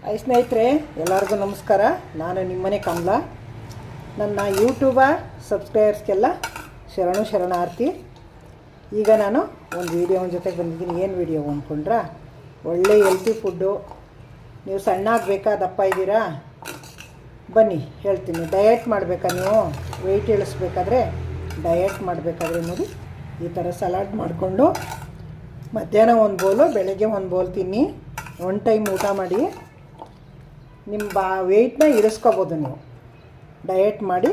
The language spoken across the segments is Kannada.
ಸ್ನೇಹಿತರೆ, ಎಲ್ಲರಿಗೂ ನಮಸ್ಕಾರ. ನಾನು ನಿಮ್ಮನೆ ಕಮಲ. ನನ್ನ ಯೂಟ್ಯೂಬ ಸಬ್ಸ್ಕ್ರೈಬರ್ಸ್ಗೆಲ್ಲ ಶರಣಾರ್ಥಿ. ಈಗ ನಾನು ಒಂದು ವೀಡಿಯೋನ ಜೊತೆಗೆ ಬಂದಿದ್ದೀನಿ. ಏನು ವೀಡಿಯೋ ಅಂದ್ಕೊಂಡ್ರೆ, ಒಳ್ಳೆ ಹೆಲ್ತಿ ಫುಡ್ಡು. ನೀವು ಸಣ್ಣ ಆಗಬೇಕಾ, ದಪ್ಪ ಇದ್ದೀರಾ, ಬನ್ನಿ ಹೇಳ್ತೀನಿ. ಡಯಟ್ ಮಾಡಬೇಕಾ, ನೀವು ವೆಯ್ಟ್ ಇಳಿಸ್ಬೇಕಾದ್ರೆ, ಡಯಟ್ ಮಾಡಬೇಕಾದ್ರೆ ನೋಡಿ ಈ ಥರ ಸಲಾಡ್ ಮಾಡಿಕೊಂಡು ಮಧ್ಯಾಹ್ನ ಒಂದು ಬೌಲು, ಬೆಳಗ್ಗೆ ಒಂದು ಬೌಲ್ ತಿನ್ನಿ. ಒನ್ ಟೈಮ್ ಊಟ ಮಾಡಿ ನಿಮ್ಮ ವೆಯ್ಟ್ನ ಇಳಿಸ್ಕೋಬೋದು. ನೀವು ಡಯಟ್ ಮಾಡಿ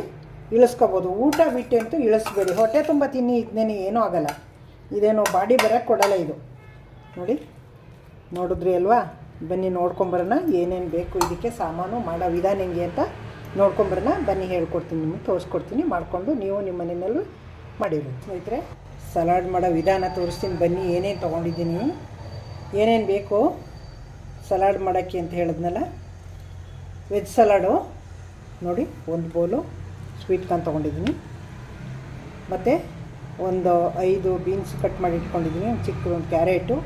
ಇಳಿಸ್ಕೋಬೋದು. ಊಟ ಬಿಟ್ಟಂತೂ ಇಳಿಸ್ಬೇಡಿ. ಹೊಟ್ಟೆ ತುಂಬ ತಿನ್ನಿ, ಇದನ್ನೇನು ಏನೂ ಆಗೋಲ್ಲ. ಇದೇನೋ ಬಾಡಿ ಬರೋಕ್ಕೆ ಕೊಡೋಲ್ಲ ಇದು. ನೋಡಿದ್ರಿ ಅಲ್ವಾ? ಬನ್ನಿ ನೋಡ್ಕೊಂಬರೋಣ ಏನೇನು ಬೇಕು ಇದಕ್ಕೆ, ಸಾಮಾನು ಮಾಡೋ ವಿಧಾನ ಹೆಂಗೆ ಅಂತ ನೋಡ್ಕೊಂಬರೋಣ. ಬನ್ನಿ ಹೇಳ್ಕೊಡ್ತೀನಿ, ನಿಮಗೆ ತೋರಿಸ್ಕೊಡ್ತೀನಿ. ಮಾಡಿಕೊಂಡು ನೀವು ನಿಮ್ಮ ಮನೆಯಲ್ಲೂ ಮಾಡಿರಿ. ಸ್ನೇಹಿತರೆ, ಸಲಾಡ್ ಮಾಡೋ ವಿಧಾನ ತೋರಿಸ್ತೀನಿ. ಬನ್ನಿ ಏನೇನು ತೊಗೊಂಡಿದ್ದೀನಿ, ಏನೇನು ಬೇಕು ಸಲಾಡ್ ಮಾಡೋಕ್ಕೆ ಅಂತ ಹೇಳಿದ್ನಲ್ಲ. ವೆಜ್ ಸಲಾಡು ನೋಡಿ, ಒಂದು ಬೌಲು ಸ್ವೀಟ್ ಕಾರ್ನ್ ತೊಗೊಂಡಿದ್ದೀನಿ. ಮತ್ತು ಒಂದು 5 ಬೀನ್ಸ್ ಕಟ್ ಮಾಡಿ ಇಟ್ಕೊಂಡಿದ್ದೀನಿ. ಒಂದು ಚಿಕ್ಕ ಒಂದು ಕ್ಯಾರೆಟು,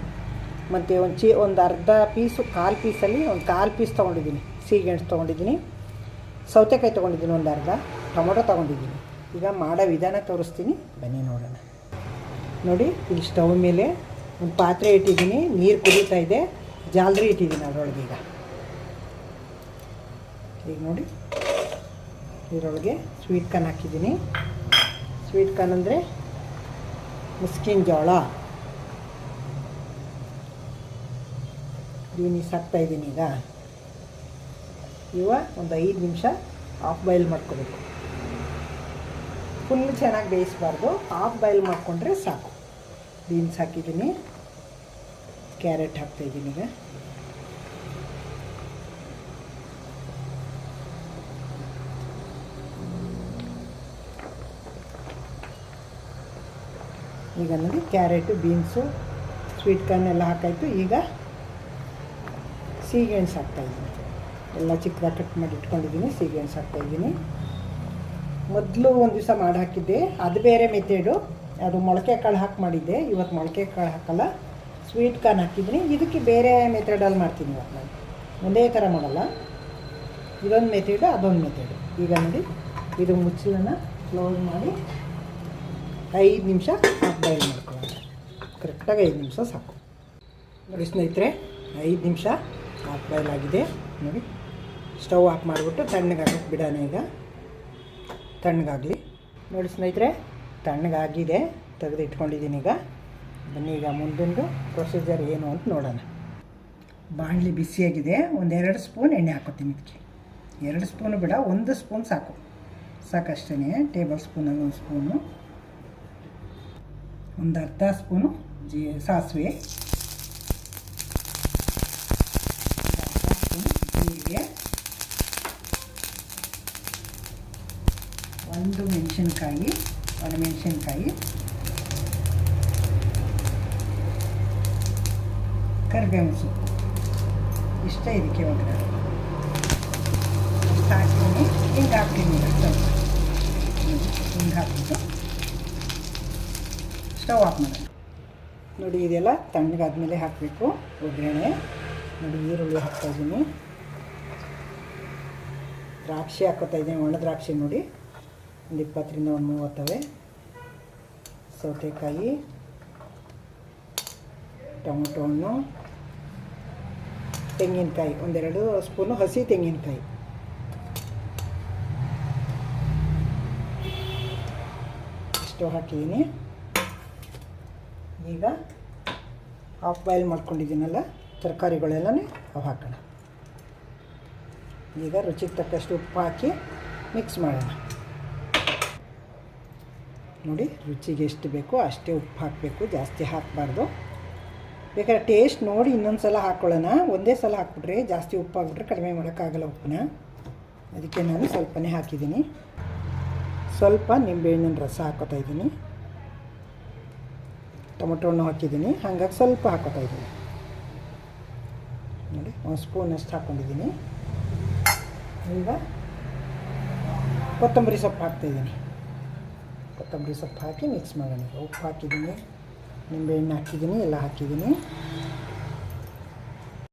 ಮತ್ತು ಒಂದು ಅರ್ಧ ಪೀಸು, ಕಾಲು ಪೀಸಲ್ಲಿ ಒಂದು ಕಾಲು ಪೀಸ್ ತೊಗೊಂಡಿದ್ದೀನಿ. ಸೀಗೆಣಸು ತೊಗೊಂಡಿದ್ದೀನಿ. ಸೌತೆಕಾಯಿ ತೊಗೊಂಡಿದ್ದೀನಿ, ಒಂದು ಅರ್ಧ ಟೊಮೊಟೊ ತೊಗೊಂಡಿದ್ದೀನಿ. ಈಗ ಮಾಡೋ ವಿಧಾನ ತೋರಿಸ್ತೀನಿ, ಬನ್ನಿ ನೋಡೋಣ. ನೋಡಿ, ಇಲ್ಲಿ ಸ್ಟವ್ ಮೇಲೆ ಒಂದು ಪಾತ್ರೆ ಇಟ್ಟಿದ್ದೀನಿ. ನೀರು ಕುದೀತಾ ಇದೆ. ಜಾಲರಿ ಇಟ್ಟಿದ್ದೀನಿ ಅದರೊಳಗೆ. ಈಗ ನೋಡಿ, ಇದರೊಳಗೆ ಸ್ವೀಟ್ ಕಾರ್ನ್ ಹಾಕಿದ್ದೀನಿ. ಸ್ವೀಟ್ ಕಾರ್ನ್ ಅಂದರೆ ಮುಸ್ಕಿನ ಜೋಳ. ಬೀನೀಸ್ ಹಾಕ್ತಾಯಿದ್ದೀನಿ. ಈಗ ಒಂದು 5 ನಿಮಿಷ ಹಾಫ್ ಬಾಯ್ಲ್ ಮಾಡ್ಕೋಬೇಕು. ಫುಲ್ ಚೆನ್ನಾಗಿ ಬೇಯಿಸಬಾರ್ದು, ಹಾಫ್ ಬಾಯ್ಲ್ ಮಾಡಿಕೊಂಡ್ರೆ ಸಾಕು. ಬೀನ್ಸ್ ಹಾಕಿದ್ದೀನಿ, ಕ್ಯಾರೆಟ್ ಹಾಕ್ತಾಯಿದ್ದೀನಿ. ಈಗ ನೋಡಿ, ಕ್ಯಾರೆಟು, ಬೀನ್ಸು, ಸ್ವೀಟ್ ಕಾರ್ನ್ ಎಲ್ಲ ಹಾಕಾಯಿತು. ಈಗ ಸೀಗೆಣಸು ಹಾಕ್ತಾಯಿದ್ದೀನಿ. ಎಲ್ಲ ಚಿಕ್ಕದಾಗಿ ಕಟ್ ಮಾಡಿ ಇಟ್ಕೊಂಡಿದ್ದೀನಿ. ಸೀಗೆಣಸು ಹಾಕ್ತಾಯಿದ್ದೀನಿ. ಮೊದಲು ಒಂದು ದಿವಸ ಮಾಡಿ ಹಾಕಿದ್ದೆ, ಅದು ಬೇರೆ ಮೆಥೇಡು. ಅದು ಮೊಳಕೆ ಕಾಳು ಹಾಕಿ ಮಾಡಿದ್ದೆ. ಇವತ್ತು ಮೊಳಕೆ ಕಾಳು ಹಾಕಲ್ಲ, ಸ್ವೀಟ್ ಕಾರ್ನ್ ಹಾಕಿದ್ದೀನಿ. ಇದಕ್ಕೆ ಬೇರೆ ಮೆಥಡಲ್ಲಿ ಮಾಡ್ತೀನಿ. ಇವತ್ತು ನಾನು ಒಂದೇ ಥರ ಮಾಡಲ್ಲ. ಇದೊಂದು ಮೆಥಡು, ಅದೊಂದು ಮೆಥಡು. ಈಗ ನೋಡಿ, ಇದು ಮುಚ್ಚಳನ್ನು ಕ್ಲೋಸ್ ಮಾಡಿ 5 ನಿಮಿಷ ಹಾಫ್ ಬಾಯ್ಲ್ ಮಾಡ್ಕೊಳ್ಳೋಣ. ಕರೆಕ್ಟಾಗಿ 5 ನಿಮಿಷ ಸಾಕು. ನೋಡಿ ಸ್ನೇಹಿತರೆ, 5 ನಿಮಿಷ ಹಾಫ್ ಬಾಯ್ಲ್ ಆಗಿದೆ. ನೋಡಿ, ಸ್ಟವ್ ಆಫ್ ಮಾಡಿಬಿಟ್ಟು ತಣ್ಣಗಾಗಕ್ಕೆ ಬಿಡೋಣ. ಈಗ ತಣ್ಣಗಾಗಲಿ. ನೋಡಿ ಸ್ನೇಹಿತರೆ, ತಣ್ಣಗಾಗಿದೆ. ತೆಗೆದು ಇಟ್ಕೊಂಡಿದ್ದೀನಿ. ಈಗ ಬನ್ನಿ, ಈಗ ಮುಂದೊಂದು ಪ್ರೊಸೀಜರ್ ಏನು ಅಂತ ನೋಡೋಣ. ಬಾಣಲಿ ಬಿಸಿಯಾಗಿದೆ. ಒಂದು 2 ಸ್ಪೂನ್ ಎಣ್ಣೆ ಹಾಕೋತೀನಿ. ಇದಕ್ಕೆ 2 ಸ್ಪೂನು ಬೇಡ, 1 ಸ್ಪೂನ್ ಸಾಕಷ್ಟೇ. ಟೇಬಲ್ ಸ್ಪೂನಲ್ಲಿ 1 ಸ್ಪೂನು, ಒಂದು ಅರ್ಧ ಸ್ಪೂನು ಸಾಸಿವೆ, ಅರ್ಧ ಸ್ಪೂನು ಜೀರಿಗೆ, 1 ಮೆಣಸಿನ್ಕಾಯಿ, ಒಣಮೆಣಸಿನ್ಕಾಯಿ, ಕರಿಬೇವಿನ ಸೊಪ್ಪು. ಇಷ್ಟ ಇದಕ್ಕೆ ಒಗ್ಗರಣೆ ಹಾಕ್ತೀನಿ. ಹಿಂಗೆ ಹಾಕ್ತೀನಿ. ಸ್ವಲ್ಪ ಹಿಂಗೆ ಹಾಕ್ಬಿಟ್ಟು ಸ್ಟವ್ ಆಫ್ ಮಾಡೋಣ. ನೋಡಿ, ಇದೆಲ್ಲ ತಣ್ಣಗಾದ್ಮೇಲೆ ಹಾಕಬೇಕು ಒಗ್ಗರಣೆ. ನೋಡಿ, ಈರುಳ್ಳಿ ಹಾಕ್ತಾಯಿದ್ದೀನಿ, ದ್ರಾಕ್ಷಿ ಹಾಕ್ಕೋತಾಯಿದ್ದೀನಿ. ಒಣ ದ್ರಾಕ್ಷಿ ನೋಡಿ, ಒಂದು 20ರಿಂದ 30. ಸೌತೆಕಾಯಿ, ಟೊಮೊಟೊ ಹಣ್ಣು, ತೆಂಗಿನಕಾಯಿ, 1-2 ಸ್ಪೂನು ಹಸಿ ತೆಂಗಿನಕಾಯಿ. ಇಷ್ಟು ಹಾಕಿದ್ದೀನಿ. ಈಗ ಹಾಫ್ ಬಾಯ್ಲ್ ಮಾಡ್ಕೊಂಡಿದ್ದೀನಲ್ಲ ತರಕಾರಿಗಳೆಲ್ಲನೇ ಅವು ಹಾಕೋಣ. ಈಗ ರುಚಿಗೆ ತಕ್ಕಷ್ಟು ಉಪ್ಪು ಹಾಕಿ ಮಿಕ್ಸ್ ಮಾಡೋಣ. ನೋಡಿ, ರುಚಿಗೆ ಎಷ್ಟು ಬೇಕೋ ಅಷ್ಟೇ ಉಪ್ಪು ಹಾಕಬೇಕು, ಜಾಸ್ತಿ ಹಾಕಬಾರ್ದು. ಬೇಕಾದ್ರೆ ಟೇಸ್ಟ್ ನೋಡಿ ಇನ್ನೊಂದು ಸಲ ಹಾಕ್ಕೊಳ್ಳೋಣ. ಒಂದೇ ಸಲ ಹಾಕ್ಬಿಟ್ರೆ ಜಾಸ್ತಿ ಉಪ್ಪು ಹಾಕ್ಬಿಟ್ರೆ ಕಡಿಮೆ ಮಾಡೋಕ್ಕಾಗಲ್ಲ ಉಪ್ಪನ್ನ. ಅದಕ್ಕೆ ನಾನು ಸ್ವಲ್ಪನೇ ಹಾಕಿದ್ದೀನಿ. ಸ್ವಲ್ಪ ನಿಂಬೆಹಣ್ಣಿನ ರಸ ಹಾಕೋತಾಯಿದ್ದೀನಿ. ಟೊಮೊಟೊ ಹಣ್ಣು ಹಾಕಿದ್ದೀನಿ, ಹಾಗಾಗಿ ಸ್ವಲ್ಪ ಹಾಕೋತಾಯಿದ್ದೀನಿ. ನೋಡಿ, 1 ಸ್ಪೂನಷ್ಟು ಹಾಕ್ಕೊಂಡಿದ್ದೀನಿ. ಈಗ ಕೊತ್ತಂಬರಿ ಸೊಪ್ಪು ಹಾಕ್ತಾಯಿದ್ದೀನಿ. ಕೊತ್ತಂಬರಿ ಸೊಪ್ಪು ಹಾಕಿ ಮಿಕ್ಸ್ ಮಾಡೋಣ. ಉಪ್ಪು ಹಾಕಿದ್ದೀನಿ, ನಿಂಬೆಹಣ್ಣು ಹಾಕಿದ್ದೀನಿ, ಎಲ್ಲ ಹಾಕಿದ್ದೀನಿ.